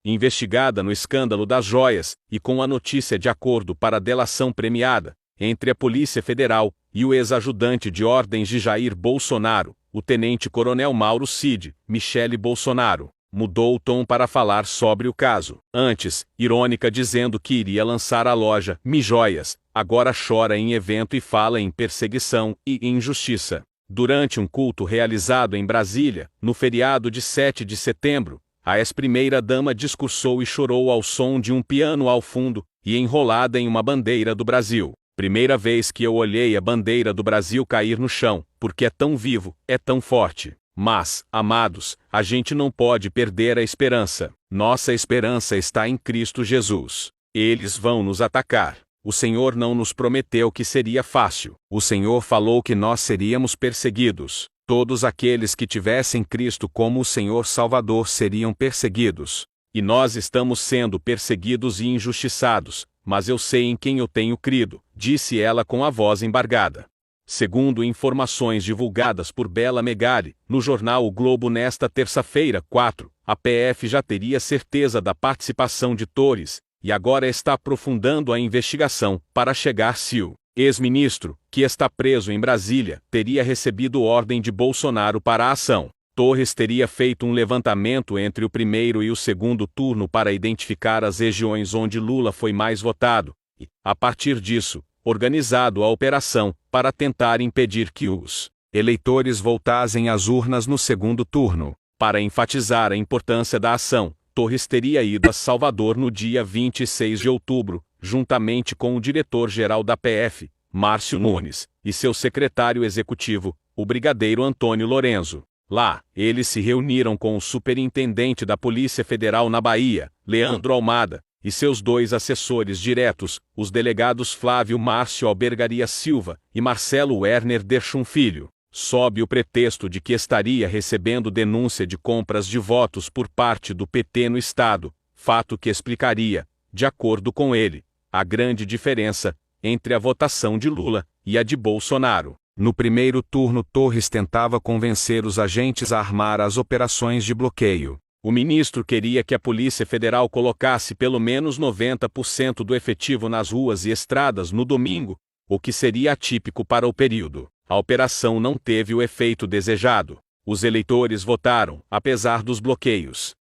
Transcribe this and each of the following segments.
investigada no escândalo das joias, e com a notícia de acordo para delação premiada, entre a Polícia Federal e o ex-ajudante de ordens de Jair Bolsonaro, o tenente-coronel Mauro Cid Michele Bolsonaro, mudou o tom para falar sobre o caso. Antes, irônica dizendo que iria lançar a loja Mi Joias, agora chora em evento e fala em perseguição e injustiça. Durante um culto realizado em Brasília, no feriado de 7 de setembro, a ex-primeira-dama discursou e chorou ao som de um piano ao fundo, e enrolada em uma bandeira do Brasil. Primeira vez que eu olhei a bandeira do Brasil cair no chão, porque é tão vivo, é tão forte. Mas, amados, a gente não pode perder a esperança. Nossa esperança está em Cristo Jesus. Eles vão nos atacar. O Senhor não nos prometeu que seria fácil. O Senhor falou que nós seríamos perseguidos. Todos aqueles que tivessem Cristo como o Senhor Salvador seriam perseguidos. E nós estamos sendo perseguidos e injustiçados, mas eu sei em quem eu tenho crido, disse ela com a voz embargada. Segundo informações divulgadas por Bela Megali, no jornal O Globo nesta terça-feira, 4, a PF já teria certeza da participação de Torres, e agora está aprofundando a investigação para chegar se o ex-ministro, que está preso em Brasília, teria recebido ordem de Bolsonaro para a ação. Torres teria feito um levantamento entre o primeiro e o segundo turno para identificar as regiões onde Lula foi mais votado, e, a partir disso, organizado a operação para tentar impedir que os eleitores voltassem às urnas no segundo turno. Para enfatizar a importância da ação, Torres teria ido a Salvador no dia 26 de outubro, juntamente com o diretor-geral da PF, Márcio Nunes, e seu secretário executivo, o brigadeiro Antônio Lorenzo. Lá, eles se reuniram com o superintendente da Polícia Federal na Bahia, Leandro Almada, e seus dois assessores diretos, os delegados Flávio Márcio Albergaria Silva e Marcelo Werner Derchum Filho, sob o pretexto de que estaria recebendo denúncia de compras de votos por parte do PT no estado, fato que explicaria, de acordo com ele, a grande diferença entre a votação de Lula e a de Bolsonaro. No primeiro turno, Torres tentava convencer os agentes a armar as operações de bloqueio. O ministro queria que a Polícia Federal colocasse pelo menos 90% do efetivo nas ruas e estradas no domingo, o que seria atípico para o período. A operação não teve o efeito desejado. Os eleitores votaram, apesar dos bloqueios.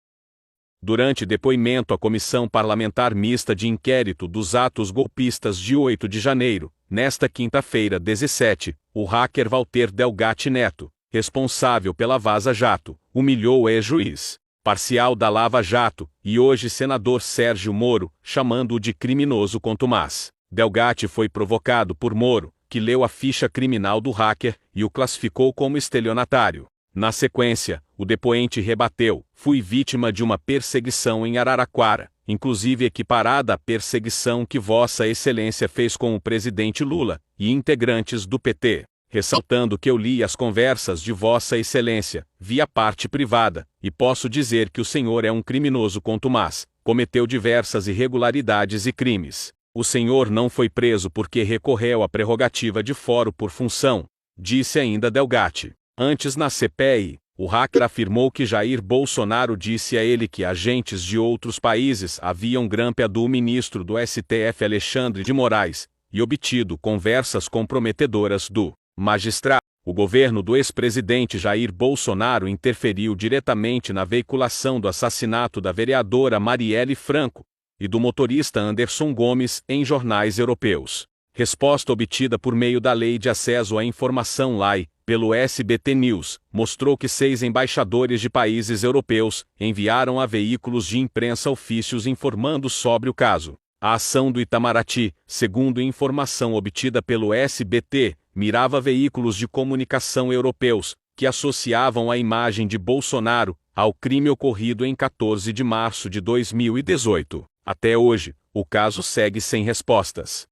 Durante depoimento à Comissão Parlamentar Mista de Inquérito dos Atos Golpistas de 8 de janeiro, nesta quinta-feira 17, o hacker Walter Delgatti Neto, responsável pela Vaza Jato, humilhou o ex-juiz parcial da Lava Jato, e hoje senador Sérgio Moro, chamando-o de criminoso contumaz. Delgatti foi provocado por Moro, que leu a ficha criminal do hacker e o classificou como estelionatário. Na sequência, o depoente rebateu: fui vítima de uma perseguição em Araraquara, inclusive equiparada à perseguição que Vossa Excelência fez com o presidente Lula e integrantes do PT. Ressaltando que eu li as conversas de Vossa Excelência, vi a parte privada, e posso dizer que o senhor é um criminoso contumaz, cometeu diversas irregularidades e crimes. O senhor não foi preso porque recorreu à prerrogativa de foro por função, disse ainda Delgatti. Antes na CPI, o hacker afirmou que Jair Bolsonaro disse a ele que agentes de outros países haviam grampeado do ministro do STF Alexandre de Moraes, e obtido conversas comprometedoras do magistrado. O governo do ex-presidente Jair Bolsonaro interferiu diretamente na veiculação do assassinato da vereadora Marielle Franco e do motorista Anderson Gomes em jornais europeus. Resposta obtida por meio da Lei de Acesso à Informação (LAI), pelo SBT News, mostrou que 6 embaixadores de países europeus enviaram a veículos de imprensa ofícios informando sobre o caso. A ação do Itamaraty, segundo informação obtida pelo SBT, mirava veículos de comunicação europeus, que associavam a imagem de Bolsonaro ao crime ocorrido em 14 de março de 2018. Até hoje, o caso segue sem respostas.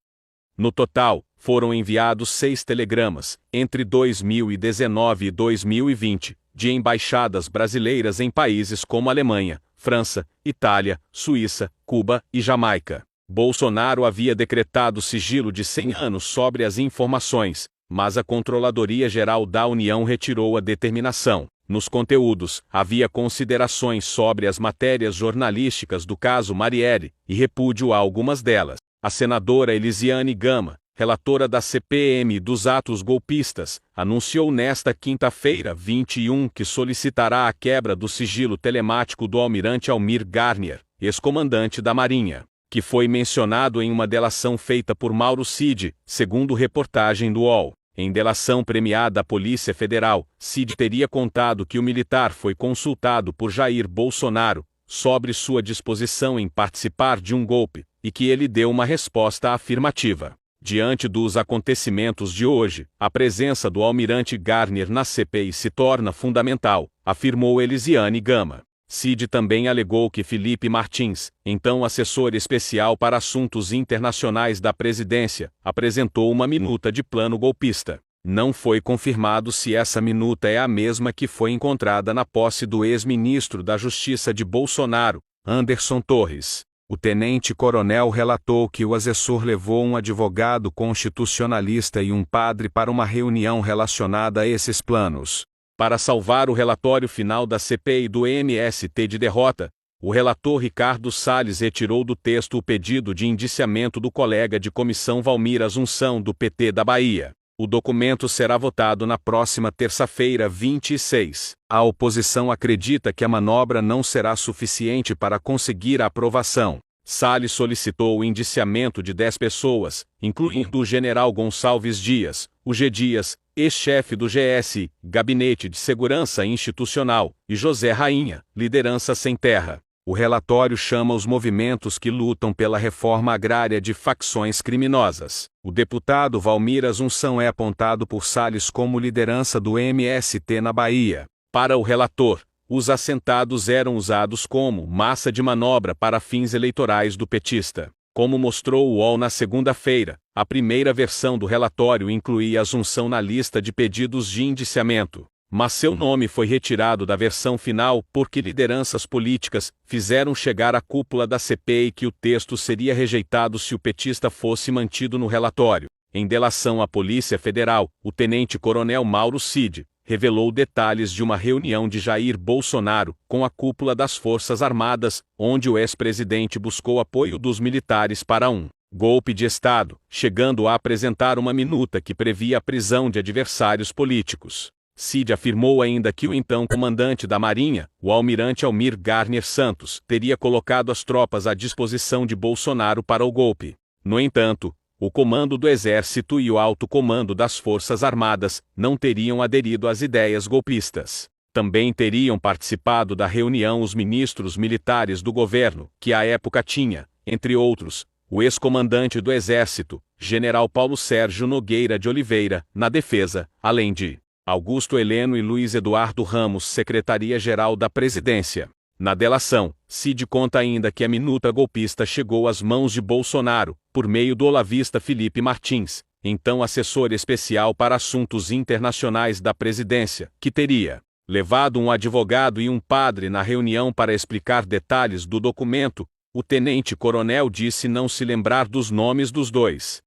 No total, foram enviados 6 telegramas, entre 2019 e 2020, de embaixadas brasileiras em países como Alemanha, França, Itália, Suíça, Cuba e Jamaica. Bolsonaro havia decretado sigilo de 100 anos sobre as informações, mas a Controladoria Geral da União retirou a determinação. Nos conteúdos, havia considerações sobre as matérias jornalísticas do caso Marielle, e repúdio a algumas delas. A senadora Elisiane Gama, relatora da CPM dos atos golpistas, anunciou nesta quinta-feira, 21, que solicitará a quebra do sigilo telemático do almirante Almir Garnier, ex-comandante da Marinha, que foi mencionado em uma delação feita por Mauro Cid, segundo reportagem do UOL. Em delação premiada à Polícia Federal, Cid teria contado que o militar foi consultado por Jair Bolsonaro sobre sua disposição em participar de um golpe, e que ele deu uma resposta afirmativa. Diante dos acontecimentos de hoje, a presença do almirante Garnier na CPI se torna fundamental, afirmou Elisiane Gama. Cid também alegou que Felipe Martins, então assessor especial para assuntos internacionais da presidência, apresentou uma minuta de plano golpista. Não foi confirmado se essa minuta é a mesma que foi encontrada na posse do ex-ministro da Justiça de Bolsonaro, Anderson Torres. O tenente-coronel relatou que o assessor levou um advogado constitucionalista e um padre para uma reunião relacionada a esses planos. Para salvar o relatório final da CPI do MST de derrota, o relator Ricardo Salles retirou do texto o pedido de indiciamento do colega de comissão Valmir Assunção do PT da Bahia. O documento será votado na próxima terça-feira, 26. A oposição acredita que a manobra não será suficiente para conseguir a aprovação. Salles solicitou o indiciamento de 10 pessoas, incluindo o general Gonçalves Dias, o G. Dias, ex-chefe do GS, Gabinete de Segurança Institucional, e José Rainha, liderança sem terra. O relatório chama os movimentos que lutam pela reforma agrária de facções criminosas. O deputado Valmir Assunção é apontado por Salles como liderança do MST na Bahia. Para o relator, os assentados eram usados como massa de manobra para fins eleitorais do petista. Como mostrou o UOL na segunda-feira, a primeira versão do relatório incluía Assunção na lista de pedidos de indiciamento. Mas seu nome foi retirado da versão final porque lideranças políticas fizeram chegar à cúpula da CPI que o texto seria rejeitado se o petista fosse mantido no relatório. Em delação à Polícia Federal, o tenente-coronel Mauro Cid revelou detalhes de uma reunião de Jair Bolsonaro com a cúpula das Forças Armadas, onde o ex-presidente buscou apoio dos militares para um golpe de Estado, chegando a apresentar uma minuta que previa a prisão de adversários políticos. Cid afirmou ainda que o então comandante da Marinha, o almirante Almir Garnier Santos, teria colocado as tropas à disposição de Bolsonaro para o golpe. No entanto, o comando do Exército e o alto comando das Forças Armadas não teriam aderido às ideias golpistas. Também teriam participado da reunião os ministros militares do governo, que à época tinha, entre outros, o ex-comandante do Exército, general Paulo Sérgio Nogueira de Oliveira, na defesa, além de Augusto Heleno e Luiz Eduardo Ramos, secretaria-geral da Presidência. Na delação, Cid conta ainda que a minuta golpista chegou às mãos de Bolsonaro, por meio do olavista Felipe Martins, então assessor especial para assuntos internacionais da presidência, que teria levado um advogado e um padre na reunião para explicar detalhes do documento. O tenente-coronel disse não se lembrar dos nomes dos dois